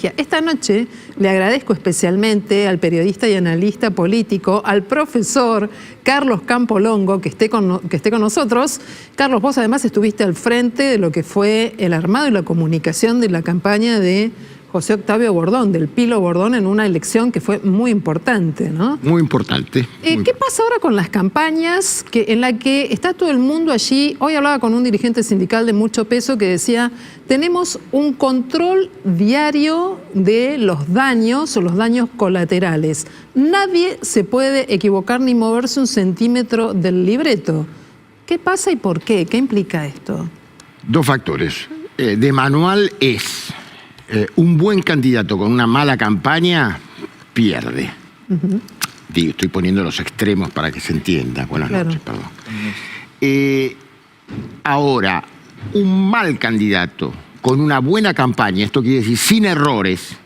estrategia. Esta noche le agradezco especialmente al periodista y analista político, al profesor Carlos Campolongo, que esté con nosotros. Carlos, vos además estuviste al frente de lo que fue el armado y la comunicación de la campaña de José Octavio Bordón, del Pilo Bordón, en una elección que fue muy importante, ¿no? Muy importante. ¿Qué pasa ahora con las campañas en la que está todo el mundo allí? Hoy hablaba con un dirigente sindical de mucho peso que decía, tenemos un control diario de los daños o los daños colaterales. Nadie se puede equivocar ni moverse un centímetro del libreto. ¿Qué pasa y por qué? ¿Qué implica esto? Dos factores. De manual es... un buen candidato con una mala campaña pierde. Digo, estoy poniendo los extremos para que se entienda. Buenas noches, perdón. Ahora, un mal candidato con una buena campaña, esto quiere decir sin errores,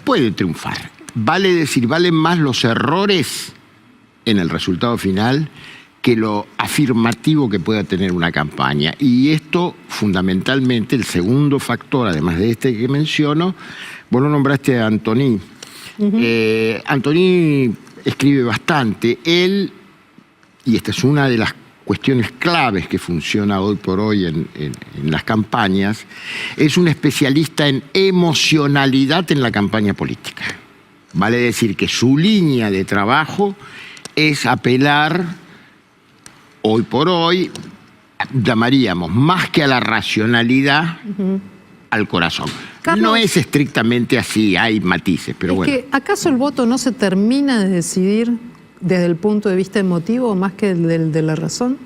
puede triunfar. Vale decir, valen más los errores en el resultado final que lo afirmativo que pueda tener una campaña. Y esto, fundamentalmente, el segundo factor, además de este que menciono, vos lo nombraste a Antoni. Antoni escribe bastante. Él, y esta es una de las cuestiones claves que funciona hoy por hoy en las campañas, es un especialista en emocionalidad en la campaña política. Vale decir que su línea de trabajo es apelar, hoy por hoy, llamaríamos más que a la racionalidad, al corazón. Carlos, no es estrictamente así, hay matices, pero bueno. ¿Acaso el voto no se termina de decidir desde el punto de vista emotivo más que el de la razón?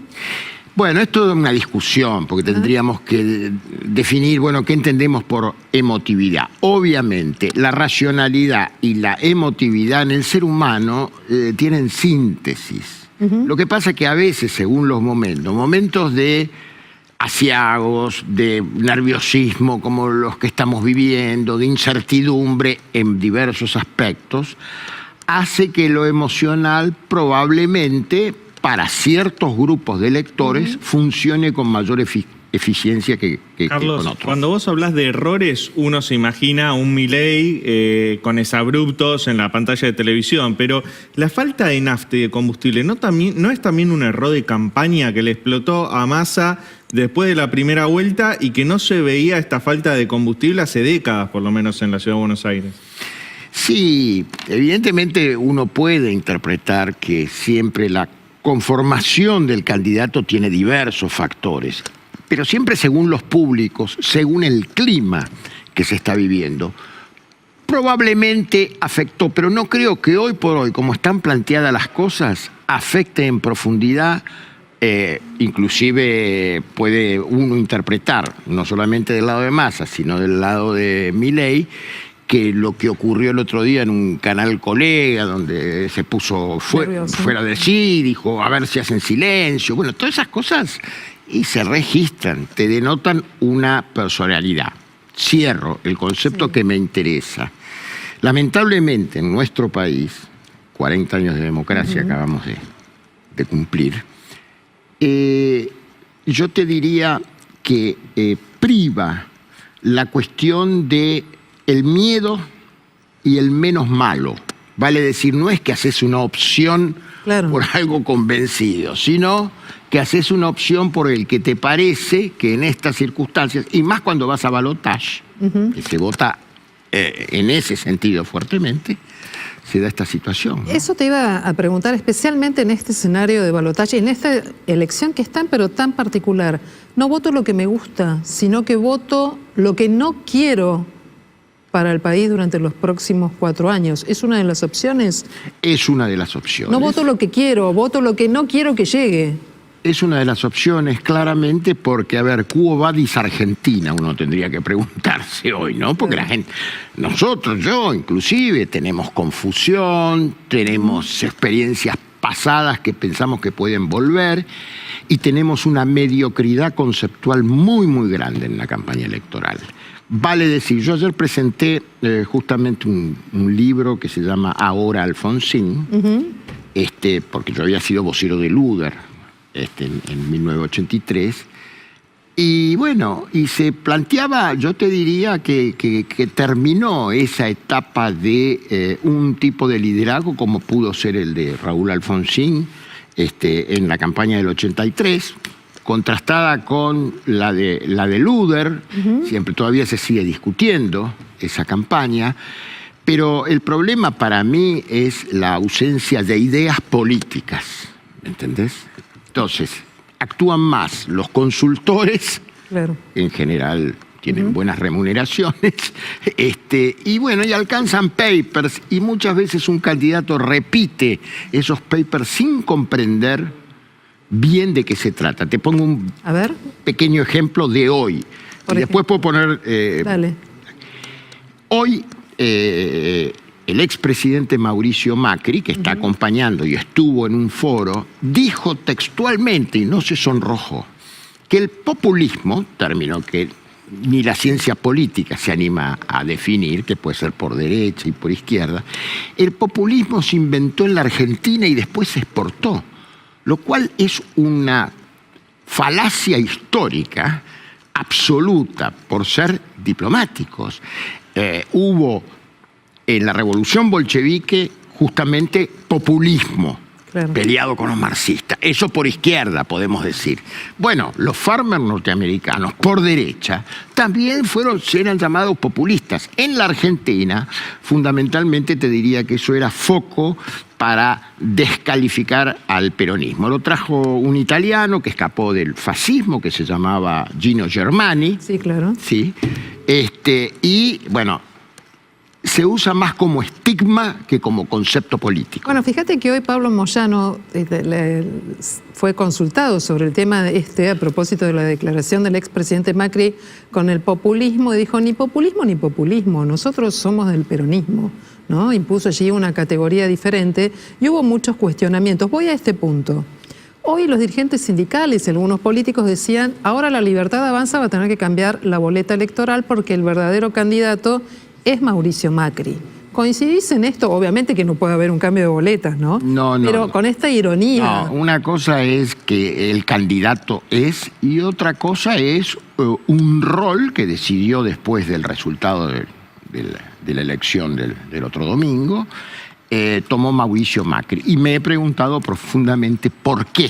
Bueno, es toda una discusión, porque tendríamos que definir, bueno, qué entendemos por emotividad. Obviamente, la racionalidad y la emotividad en el ser humano tienen síntesis. Lo que pasa es que a veces, según los momentos de aciagos, de nerviosismo como los que estamos viviendo, de incertidumbre en diversos aspectos, hace que lo emocional probablemente para ciertos grupos de electores funcione con mayor eficiencia que Carlos, con otros. Cuando vos hablas de errores, uno se imagina un Milei con exabruptos en la pantalla de televisión, pero la falta de nafta y de combustible, ¿no es también un error de campaña que le explotó a Massa después de la primera vuelta y que no se veía esta falta de combustible hace décadas, por lo menos en la Ciudad de Buenos Aires? Sí, evidentemente uno puede interpretar que siempre la conformación del candidato tiene diversos factores, pero siempre según los públicos, según el clima que se está viviendo. Probablemente afectó, pero no creo que hoy por hoy, como están planteadas las cosas, afecte en profundidad. Inclusive puede uno interpretar, no solamente del lado de Massa, sino del lado de Milei, que lo que ocurrió el otro día en un canal colega, donde se puso fuera de sí, dijo, a ver si hacen silencio. Bueno, todas esas cosas y se registran, te denotan una personalidad. Cierro el concepto que me interesa. Lamentablemente en nuestro país, 40 años de democracia acabamos de cumplir, yo te diría que priva la cuestión de el miedo y el menos malo. Vale decir, no es que haces una opción por algo convencido, sino que haces una opción por el que te parece que en estas circunstancias, y más cuando vas a balotaje, que se vota en ese sentido fuertemente, se da esta situación, ¿no? Eso te iba a preguntar, especialmente en este escenario de balotaje, en esta elección que es tan pero tan particular. No voto lo que me gusta, sino que voto lo que no quiero para el país durante los próximos 4 años. ¿Es una de las opciones? Es una de las opciones. No voto lo que quiero, voto lo que no quiero que llegue. Es una de las opciones, claramente, porque, a ver, ¿quo vadis Argentina? Uno tendría que preguntarse hoy, ¿no? Porque la gente, nosotros, yo inclusive, tenemos confusión, tenemos experiencias pasadas que pensamos que pueden volver y tenemos una mediocridad conceptual muy, muy grande en la campaña electoral. Vale decir, yo ayer presenté justamente un libro que se llama Ahora Alfonsín, porque yo había sido vocero de Luder en 1983, Y bueno, y se planteaba, yo te diría que terminó esa etapa de un tipo de liderazgo como pudo ser el de Raúl Alfonsín en la campaña del 83, contrastada con la de Luder, siempre todavía se sigue discutiendo esa campaña, pero el problema para mí es la ausencia de ideas políticas, ¿me entendés? Entonces, actúan más los consultores, Claro. en general tienen buenas remuneraciones, y bueno, y alcanzan papers, y muchas veces un candidato repite esos papers sin comprender bien de qué se trata. Te pongo un A ver, pequeño ejemplo de hoy, Por y después puedo poner... dale. Hoy el expresidente Mauricio Macri, que está acompañando y estuvo en un foro, dijo textualmente, y no se sonrojó, que el populismo, término que ni la ciencia política se anima a definir, que puede ser por derecha y por izquierda, el populismo se inventó en la Argentina y después se exportó, lo cual es una falacia histórica absoluta por ser diplomáticos. Hubo en la revolución bolchevique justamente populismo, Claro. peleado con los marxistas. Eso por izquierda, podemos decir. Bueno, los farmers norteamericanos, por derecha, también eran llamados populistas. En la Argentina, fundamentalmente te diría que eso era foco para descalificar al peronismo. Lo trajo un italiano que escapó del fascismo, que se llamaba Gino Germani. Sí, claro. Sí. Y bueno, se usa más como estigma que como concepto político. Bueno, fíjate que hoy Pablo Moyano fue consultado sobre el tema a propósito de la declaración del expresidente Macri con el populismo, y dijo, ni populismo ni populismo, nosotros somos del peronismo, ¿no? Impuso allí una categoría diferente y hubo muchos cuestionamientos. Voy a este punto. Hoy los dirigentes sindicales y algunos políticos decían, ahora la Libertad Avanza va a tener que cambiar la boleta electoral porque el verdadero candidato es Mauricio Macri. ¿Coincidís en esto? Obviamente que no puede haber un cambio de boletas, ¿no? No. Pero con esta ironía. No, una cosa es que el candidato es y otra cosa es un rol que decidió después del resultado de la elección del otro domingo, tomó Mauricio Macri. Y me he preguntado profundamente por qué.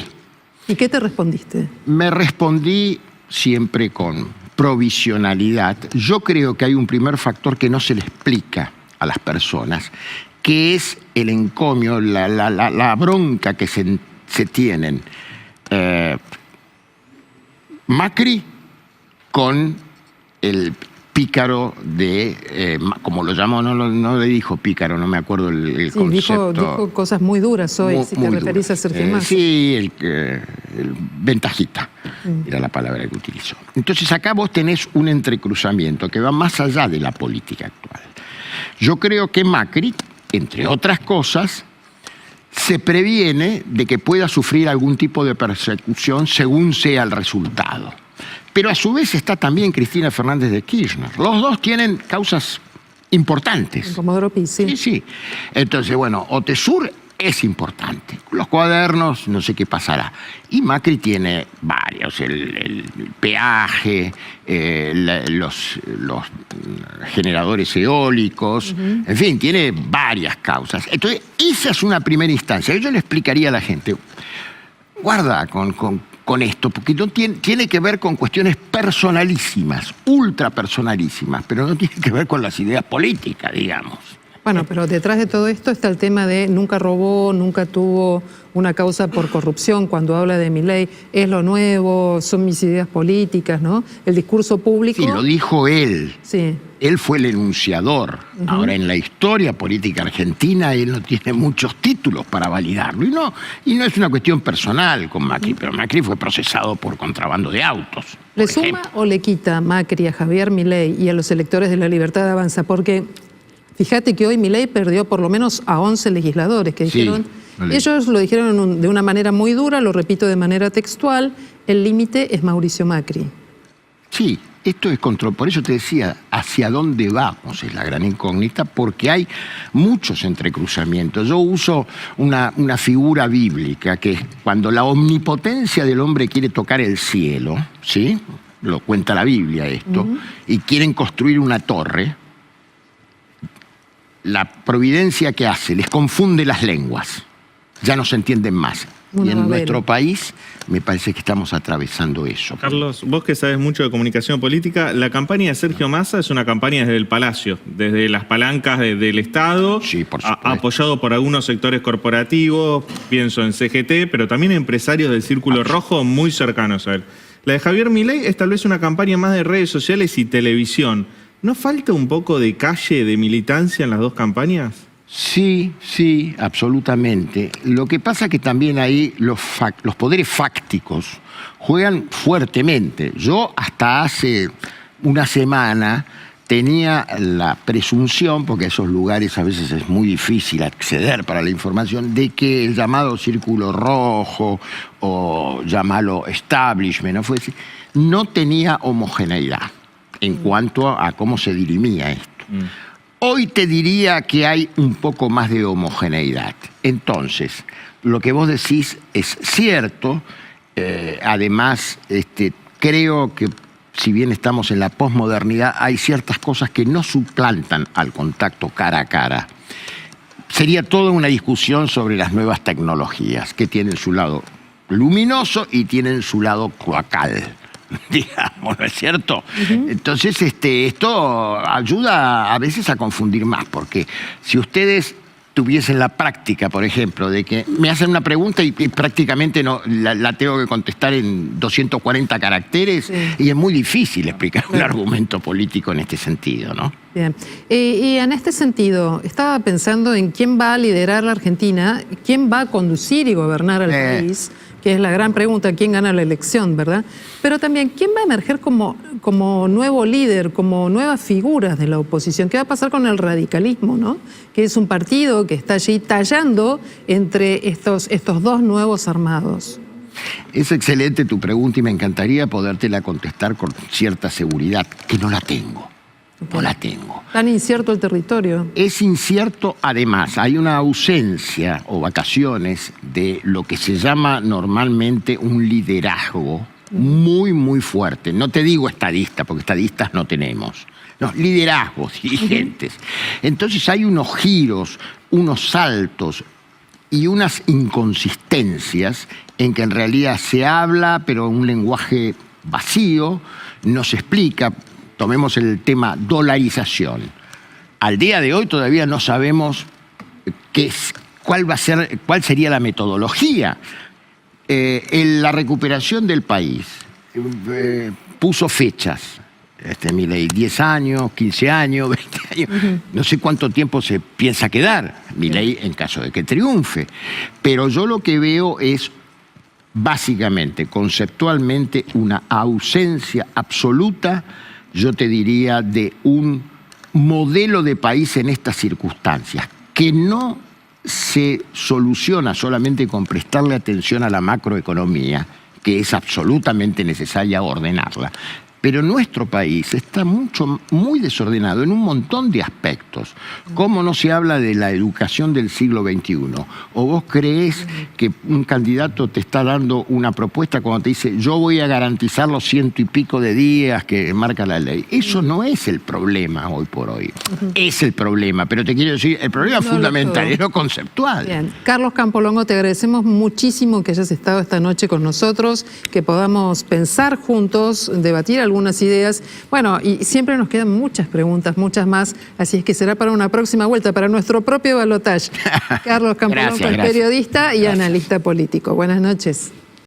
¿Y qué te respondiste? Me respondí siempre con provisionalidad. Yo creo que hay un primer factor que no se le explica a las personas, que es el encomio, la bronca que se tienen Macri con el pícaro como lo llamó, no le dijo pícaro, no me acuerdo el Sí, concepto. dijo cosas muy duras hoy, si te referís duras. a Sergio Massa. Sí, el ventajita era la palabra que utilizó. Entonces acá vos tenés un entrecruzamiento que va más allá de la política actual. Yo creo que Macri, entre otras cosas, se previene de que pueda sufrir algún tipo de persecución según sea el resultado. Pero a su vez está también Cristina Fernández de Kirchner. Los dos tienen causas importantes. Comodoro Pi, sí. Sí. Entonces, bueno, Otesur es importante. Los cuadernos, no sé qué pasará. Y Macri tiene varios, el peaje, los generadores eólicos, en fin, tiene varias causas. Entonces, esa es una primera instancia. Yo le explicaría a la gente, guarda con esto, porque no tiene que ver con cuestiones personalísimas, ultra personalísimas, pero no tiene que ver con las ideas políticas, digamos. Bueno, pero detrás de todo esto está el tema de nunca robó, nunca tuvo una causa por corrupción. Cuando habla de Milei, es lo nuevo, son mis ideas políticas, ¿no? El discurso público... Sí, lo dijo él. Sí. Él fue el enunciador. Ahora, en la historia política argentina, él no tiene muchos títulos para validarlo. Y no es una cuestión personal con Macri, pero Macri fue procesado por contrabando de autos. ¿Le suma o le quita Macri a Javier Milei y a los electores de la Libertad Avanza? Porque fíjate que hoy Milei perdió por lo menos a 11 legisladores que dijeron... Ellos lo dijeron de una manera muy dura, lo repito de manera textual, el límite es Mauricio Macri. Sí, esto es control. Por eso te decía, hacia dónde vamos es la gran incógnita, porque hay muchos entrecruzamientos. Yo uso una figura bíblica, que es cuando la omnipotencia del hombre quiere tocar el cielo, ¿sí? lo cuenta la Biblia esto, y quieren construir una torre, la providencia que hace les confunde las lenguas, ya no se entienden más. Y en nuestro país me parece que estamos atravesando eso. Carlos, vos que sabes mucho de comunicación política, la campaña de Sergio Massa es una campaña desde el Palacio, desde las palancas del Estado, sí, por supuesto, apoyado por algunos sectores corporativos, pienso en CGT, pero también empresarios del Círculo Rojo muy cercanos a él. La de Javier Milei es tal vez una campaña más de redes sociales y televisión. ¿No falta un poco de calle, de militancia en las dos campañas? Sí, sí, absolutamente. Lo que pasa es que también ahí los poderes fácticos juegan fuertemente. Yo hasta hace una semana tenía la presunción, porque a esos lugares a veces es muy difícil acceder para la información, de que el llamado Círculo Rojo o llamarlo establishment, no tenía homogeneidad en cuanto a cómo se dirimía esto. Hoy te diría que hay un poco más de homogeneidad. Entonces, lo que vos decís es cierto. Además, creo que si bien estamos en la posmodernidad, hay ciertas cosas que no suplantan al contacto cara a cara. Sería toda una discusión sobre las nuevas tecnologías, que tienen su lado luminoso y tienen su lado cloacal, digamos, ¿no es cierto? Entonces, esto ayuda a veces a confundir más, porque si ustedes tuviesen la práctica, por ejemplo, de que me hacen una pregunta y prácticamente no, la tengo que contestar en 240 caracteres, y es muy difícil explicar un argumento político en este sentido, ¿no? Bien. Y en este sentido, estaba pensando en quién va a liderar la Argentina, quién va a conducir y gobernar al país, que es la gran pregunta, quién gana la elección, ¿verdad? Pero también, ¿quién va a emerger como nuevo líder, como nuevas figuras de la oposición? ¿Qué va a pasar con el radicalismo, no? Que es un partido que está allí tallando entre estos dos nuevos armados. Es excelente tu pregunta y me encantaría podértela contestar con cierta seguridad, que no la tengo. No la tengo. Tan incierto el territorio. Es incierto, además, hay una ausencia o vacaciones de lo que se llama normalmente un liderazgo muy, muy fuerte. No te digo estadista, porque estadistas no tenemos. No, liderazgos, dirigentes. Entonces hay unos giros, unos saltos y unas inconsistencias en que en realidad se habla, pero un lenguaje vacío, no se explica. Tomemos el tema dolarización. Al día de hoy todavía no sabemos cuál sería la metodología. La recuperación del país puso fechas. Milei, 10 años, 15 años, 20 años. No sé cuánto tiempo se piensa quedar Milei en caso de que triunfe. Pero yo lo que veo es básicamente, conceptualmente, una ausencia absoluta, yo te diría, de un modelo de país en estas circunstancias, que no se soluciona solamente con prestarle atención a la macroeconomía, que es absolutamente necesaria ordenarla. Pero nuestro país está muy desordenado en un montón de aspectos. ¿Cómo no se habla de la educación del siglo XXI? ¿O vos creés que un candidato te está dando una propuesta cuando te dice yo voy a garantizar los 100 y pico de días que marca la ley? Eso no es el problema hoy por hoy. Es el problema, pero te quiero decir, el problema fundamental es lo conceptual. Bien. Carlos Campolongo, te agradecemos muchísimo que hayas estado esta noche con nosotros, que podamos pensar juntos, debatir algunas ideas. Bueno, y siempre nos quedan muchas preguntas, muchas más, así es que será para una próxima vuelta, para nuestro propio balotaje. Carlos Campolongo, periodista y analista político. Buenas noches.